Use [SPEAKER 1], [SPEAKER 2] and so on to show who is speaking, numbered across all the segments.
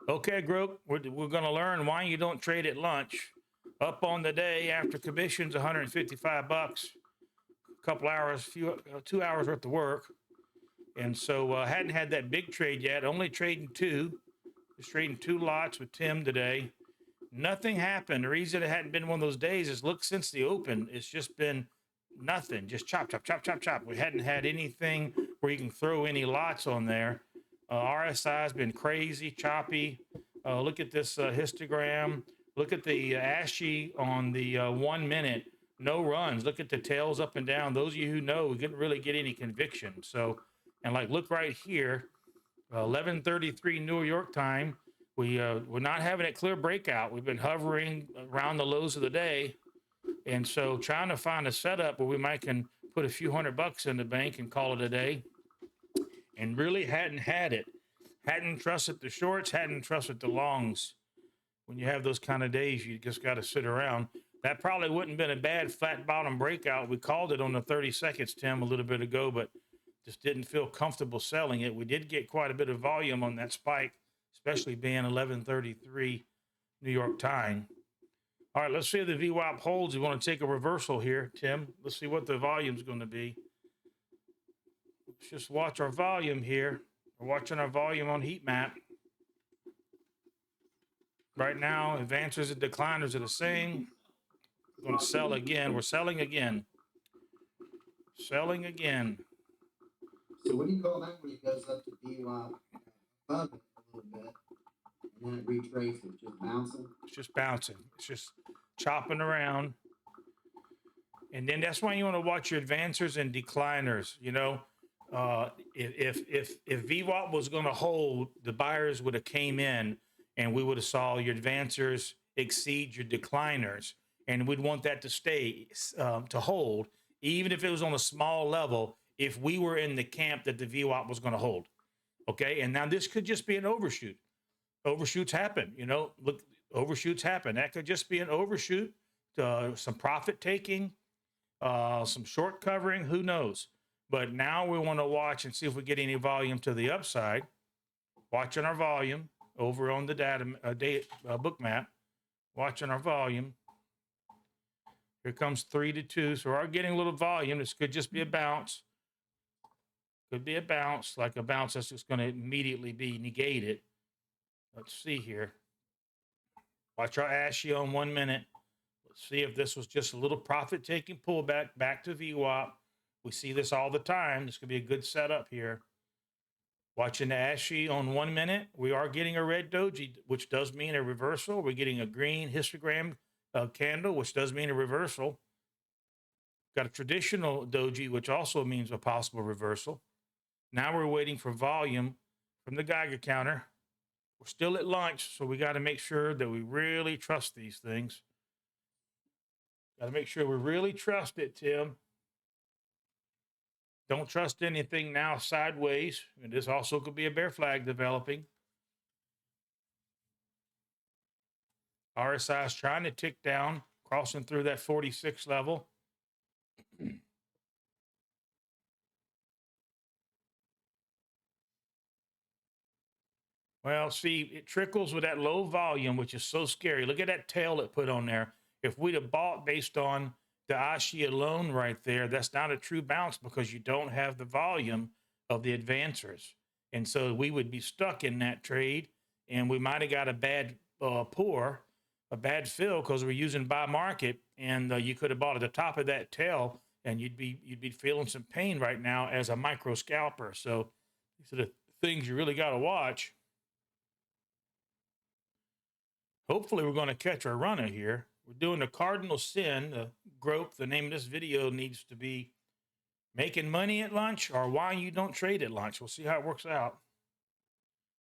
[SPEAKER 1] Okay, group, we're going to learn why you don't trade at lunch. Up on the day after commissions, 155 bucks, a couple hours, 2 hours worth of work. And so hadn't had that big trade yet, only trading two. Just trading two lots with Tim today. Nothing happened. The reason it hadn't been one of those days is look, since the open, it's just been nothing. Just chop, chop, chop, chop, chop. We hadn't had anything where you can throw any lots on there. RSI has been crazy, choppy. Look at this histogram. Look at the ASCII on the 1 minute. No runs. Look at the tails up and down. Those of you who know, we didn't really get any conviction. So, and like, look right here, 11:33 New York time. We're not having a clear breakout. We've been hovering around the lows of the day. And so trying to find a setup where we might can put a few $100 in the bank and call it a day. And really hadn't had it. Hadn't trusted the shorts, hadn't trusted the longs. When you have those kind of days, you just got to sit around. That probably wouldn't have been a bad flat bottom breakout. We called it on the 30 seconds, Tim, a little bit ago, but just didn't feel comfortable selling it. We did get quite a bit of volume on that spike, especially being 11:33 New York time. All right, let's see if the VWAP holds. We want to take a reversal here, Tim. Let's see what the volume's going to be. Let's just watch our volume here. We're watching our volume on heat map. Right now, advancers and decliners are the same. We're going to sell again. We're selling again. Selling again.
[SPEAKER 2] So what do you call that when it goes up to VWAP above it a little bit, and then it retraces, just bouncing?
[SPEAKER 1] It's just bouncing. It's just chopping around. And then that's why you want to watch your advancers and decliners. You know, if VWAP was going to hold, the buyers would have came in, and we would have saw your advancers exceed your decliners, and we'd want that to stay to hold, even if it was on a small level. If we were in the camp that the VWAP was going to hold, okay. And now this could just be an overshoot. Overshoots happen, you know. Look, overshoots happen. That could just be an overshoot, some profit taking, some short covering. Who knows? But now we want to watch and see if we get any volume to the upside. Watching our volume over on the book map. Watching our volume. Here comes 3 to 2. So we are getting a little volume. This could just be a bounce. Could be a bounce, like a bounce that's just going to immediately be negated. Let's see here. Watch our ASCII on 1 minute. Let's see if this was just a little profit-taking pullback back to VWAP. We see this all the time. This could be a good setup here. Watching the ASCII on 1 minute, we are getting a red doji, which does mean a reversal. We're getting a green histogram candle, which does mean a reversal. Got a traditional doji, which also means a possible reversal. Now we're waiting for volume from the Geiger counter. We're still at lunch, so we got to make sure that we really trust these things. Got to make sure we really trust it, Tim. Don't trust anything now sideways. And this also could be a bear flag developing. RSI is trying to tick down, crossing through that 46 level. Well, see, it trickles with that low volume, which is so scary. Look at that tail it put on there. If we'd have bought based on the ASCII alone right there, that's not a true bounce because you don't have the volume of the advancers. And so we would be stuck in that trade, and we might have got a bad pour, a bad fill, because we're using buy market, and you could have bought at the top of that tail, and you'd be feeling some pain right now as a micro scalper. So these are the things you really got to watch. Hopefully we're going to catch our runner here. We're doing the cardinal sin. The grope, the name of this video needs to be making money at lunch or why you don't trade at lunch. We'll see how it works out.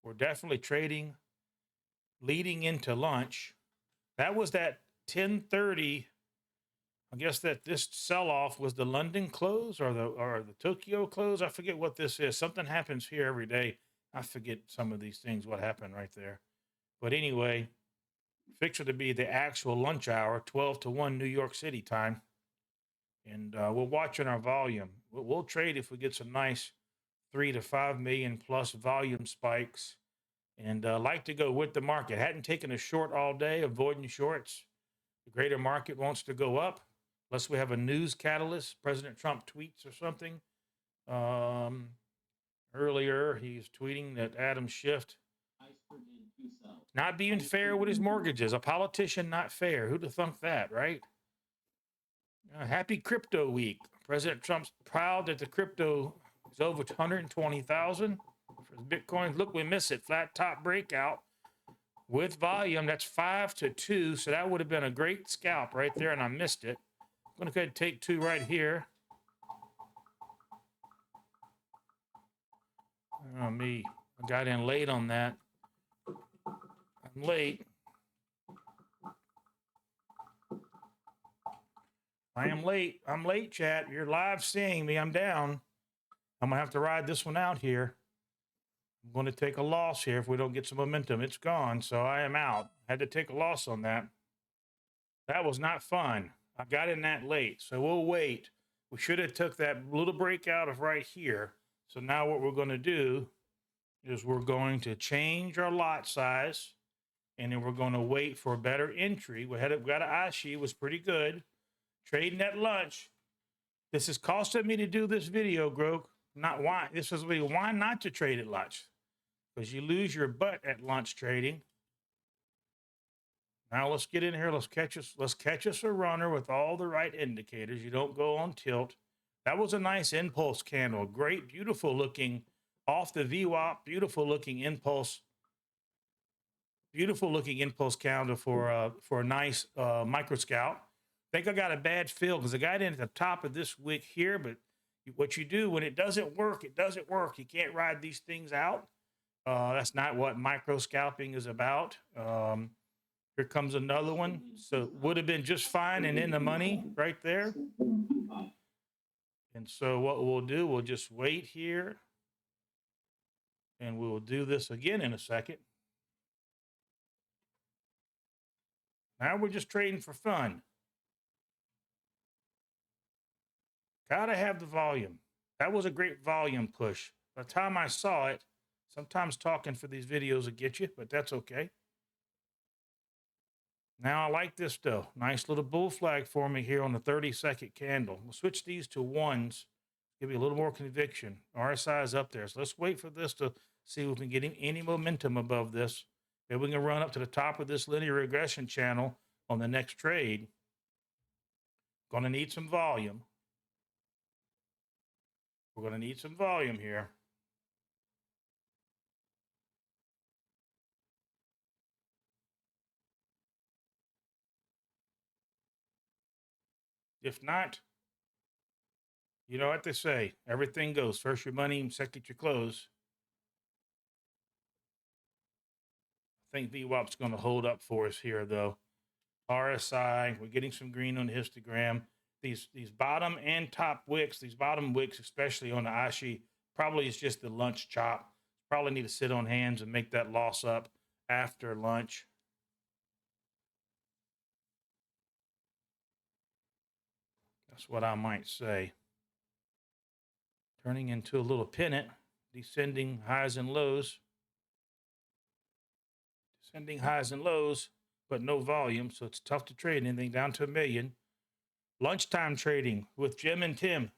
[SPEAKER 1] We're definitely trading leading into lunch. That was that 10:30. I guess that this sell-off was the London close or the Tokyo close. I forget what this is. Something happens here every day. I forget some of these things, what happened right there. But anyway, fixed to be the actual lunch hour, 12 to 1 New York City time. And we're watching our volume. We'll trade if we get some nice 3 to 5 million plus volume spikes. and like to go with the market. Hadn't taken a short all day, avoiding shorts. The greater market wants to go up, unless we have a news catalyst. President Trump tweets or something. Earlier, he's tweeting that Adam Schiff not being fair with his mortgages. A politician not fair. Who'd have thunk that, right? Happy crypto week. President Trump's proud that the crypto is over 120,000 for Bitcoin. Look, we miss it. Flat top breakout with volume. That's 5-2. So that would have been a great scalp right there, and I missed it. I'm going to go ahead and take 2 right here. Oh, me. I got in late on that. I'm late. I am late. I'm late, chat. You're live seeing me. I'm down. I'm going to have to ride this one out here. I'm going to take a loss here if we don't get some momentum. It's gone, so I am out. Had to take a loss on that. That was not fun. I got in that late, so we'll wait. We should have took that little breakout of right here. So now what we're going to do is we're going to change our lot size, and then we're going to wait for a better entry. We got an Ashi, was pretty good. Trading at lunch. This is costing me to do this video, Grok. Not why. This is why not to trade at lunch, because you lose your butt at lunch trading. Now let's get in here. Let's catch us a runner with all the right indicators. You don't go on tilt. That was a nice impulse candle. Great, beautiful looking off the VWAP. Beautiful looking impulse. Beautiful looking impulse candle for a nice micro scalp. I think I got a bad feel because I got in at the top of this wick here, but what you do when it doesn't work, it doesn't work. You can't ride these things out. That's not what micro scalping is about. Here comes another one. So would have been just fine and in the money right there. And so what we'll do, we'll just wait here. And we'll do this again in a second. Now we're just trading for fun. Gotta have the volume. That was a great volume push. By the time I saw it, sometimes talking for these videos will get you, but that's okay. Now I like this though. Nice little bull flag for me here on the 30-second candle. We'll switch these to ones, give you a little more conviction. RSI is up there. So let's wait for this to see if we can get any momentum above this. Maybe we can run up to the top of this linear regression channel on the next trade. Gonna need some volume. We're going to need some volume here. If not, you know what they say. Everything goes. First your money, second your clothes. I think VWAP's going to hold up for us here, though. RSI, we're getting some green on the histogram. These bottom and top wicks, these bottom wicks, especially on the Ashi, probably is just the lunch chop. Probably need to sit on hands and make that loss up after lunch. That's what I might say. Turning into a little pennant, descending highs and lows. Descending highs and lows, but no volume, so it's tough to trade anything down to 1 million. Lunchtime trading with Jim and Tim.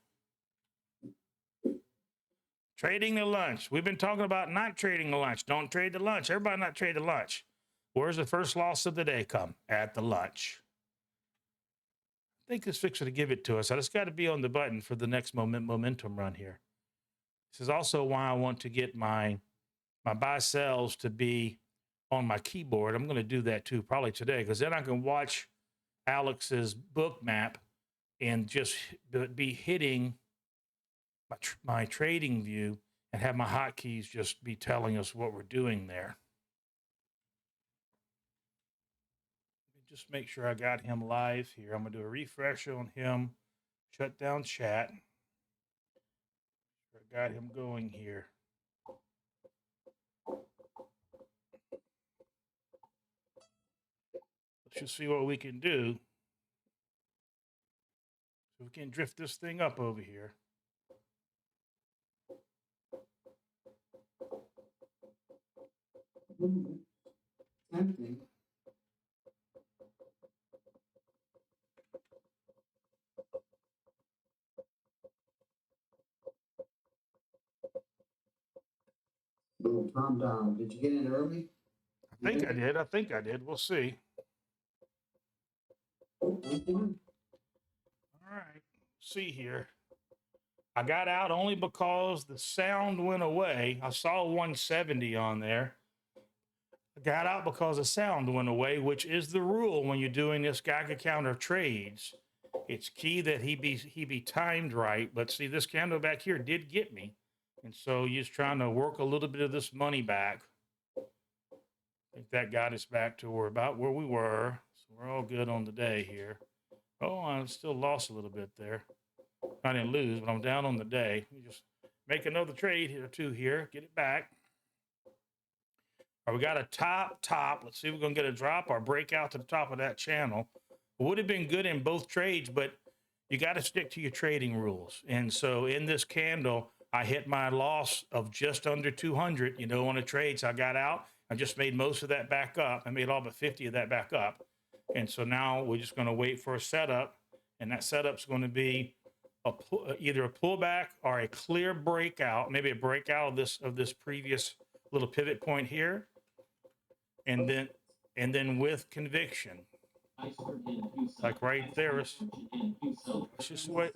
[SPEAKER 1] Trading the lunch. We've been talking about not trading the lunch. Don't trade the lunch. Everybody not trade the lunch. Where's the first loss of the day come? At the lunch. I think this fixer to give it to us. I just got to be on the button for the next momentum run here. This is also why I want to get my buy sells to be on my keyboard. I'm going to do that too, probably today, because then I can watch Alex's book map and just be hitting my trading view and have my hotkeys just be telling us what we're doing there. Just make sure I got him live here. I'm going to do a refresh on him, shut down chat. I got him going here. Let's just see what we can do. So we can drift this thing up over here.
[SPEAKER 2] Tempting. Little Tom Dom. Did you get in early?
[SPEAKER 1] I think I did. I think I did. We'll see.
[SPEAKER 2] Oh, one.
[SPEAKER 1] All right. See here. I got out only because the sound went away. I saw 170 on there. I got out because the sound went away, which is the rule when you're doing this Geiger counter trades. It's key that he be timed right. But see, this candle back here did get me, and so he's trying to work a little bit of this money back. I think that got us back to about where we were. So we're all good on the day here. Oh, I still lost a little bit there. I didn't lose, but I'm down on the day. We just make another trade here, two here, get it back. All right, we got a top. Let's see if we're going to get a drop or break out to the top of that channel. Would have been good in both trades, but you got to stick to your trading rules. And so in this candle, I hit my loss of just under 200, on a trade. So I got out. I just made most of that back up. I made all but 50 of that back up. And so now we're just going to wait for a setup. And that setup's going to be either a pullback or a clear breakout, maybe a breakout of this previous little pivot point here. And then with conviction, like right there. Let's just wait.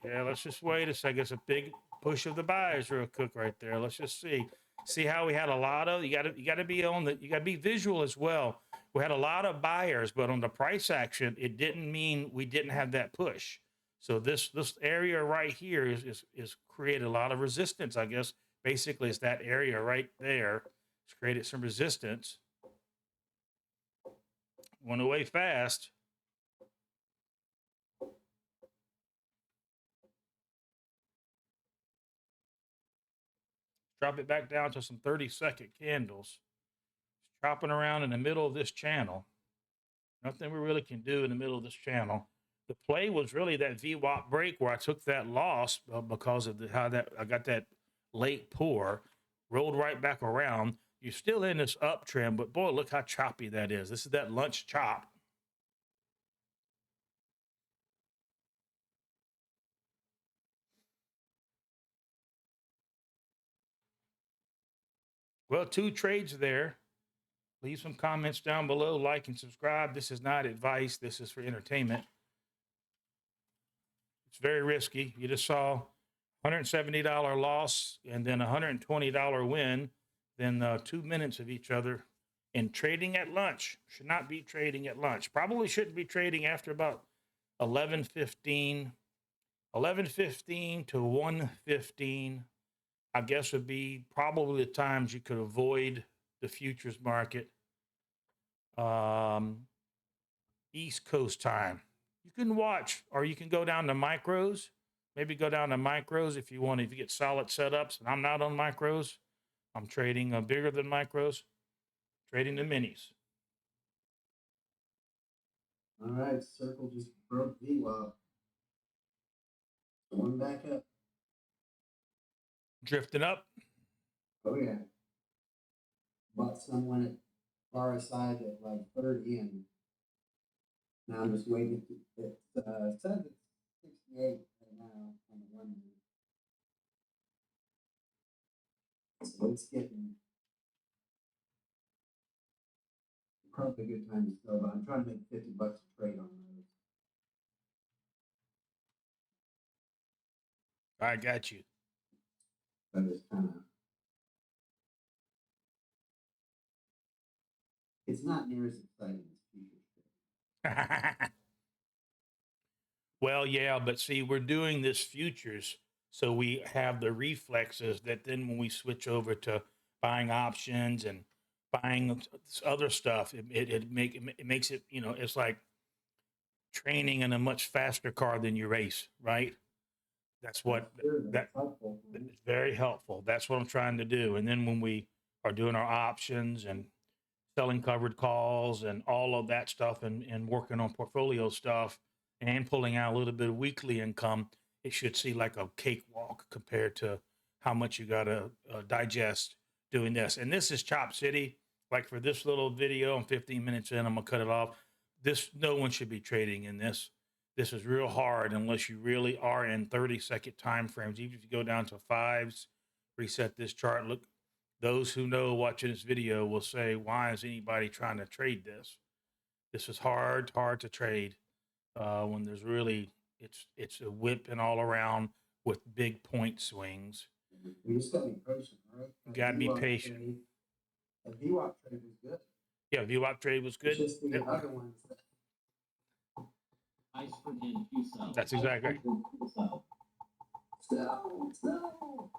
[SPEAKER 1] Yeah, let's just wait a second. It's a big push of the buyers real quick right there. Let's just see how we had a lot of. You got to be visual as well. We had a lot of buyers, but on the price action, it didn't mean we didn't have that push. So this area right here is created a lot of resistance. I guess basically it's that area right there. It's created some resistance. Went away fast. Drop it back down to some 30-second candles. It's chopping around in the middle of this channel. Nothing we really can do in the middle of this channel. The play was really that VWAP break where I took that loss because of how I got that late pour, rolled right back around. You're still in this uptrend, but boy, look how choppy that is. This is that lunch chop. Well, 2 trades there. Leave some comments down below, like and subscribe. This is not advice. This is for entertainment. It's very risky. You just saw $170 loss and then $120 win, then 2 minutes of each other. And trading at lunch. Should not be trading at lunch. Probably shouldn't be trading after about 11:15. 11:15 to 1:15, I guess, would be probably the times you could avoid the futures market. East Coast time. You can watch, or you can go down to micros. Maybe go down to micros if you want. If you get solid setups, and I'm not on micros. I'm trading bigger than micros. Trading the minis.
[SPEAKER 2] All right, circle just broke VWAP. Going back up.
[SPEAKER 1] Drifting up.
[SPEAKER 2] Oh yeah. Bought someone at RSI at like 30, and now I'm just waiting. It says it's 68 right now on the 1 minute. So it's getting probably a good time to sell, but I'm trying to make $50 a trade on those.
[SPEAKER 1] I got you.
[SPEAKER 2] But it's kind of, it's not near as exciting as futures.
[SPEAKER 1] Well, yeah, but see, we're doing this futures, so we have the reflexes that then when we switch over to buying options and buying other stuff, it makes it, it's like training in a much faster car than you race, right? That's what
[SPEAKER 2] That's helpful.
[SPEAKER 1] it's very helpful. That's what I'm trying to do. And then when we are doing our options and selling covered calls and all of that stuff and working on portfolio stuff and pulling out a little bit of weekly income, it should see like a cakewalk compared to how much you got to digest doing this. And this is Chop City. Like for this little video, I'm 15 minutes in, I'm gonna cut it off. No one should be trading in this. This is real hard unless you really are in 30-second time frames. Even if you go down to fives, reset this chart. Look, those who know watching this video will say, why is anybody trying to trade this? This is hard to trade when there's really, it's a whipping all around with big point swings.
[SPEAKER 2] You just gotta be patient, right?
[SPEAKER 1] You gotta be patient.
[SPEAKER 2] The VWAP trade was good.
[SPEAKER 1] Yeah, VWAP trade was good.
[SPEAKER 2] It's just the
[SPEAKER 1] Yep.
[SPEAKER 2] other ones that
[SPEAKER 3] Iceberg and Q-Cell.
[SPEAKER 1] That's exactly right.
[SPEAKER 3] Iceberg, Q-Cell.
[SPEAKER 2] sell.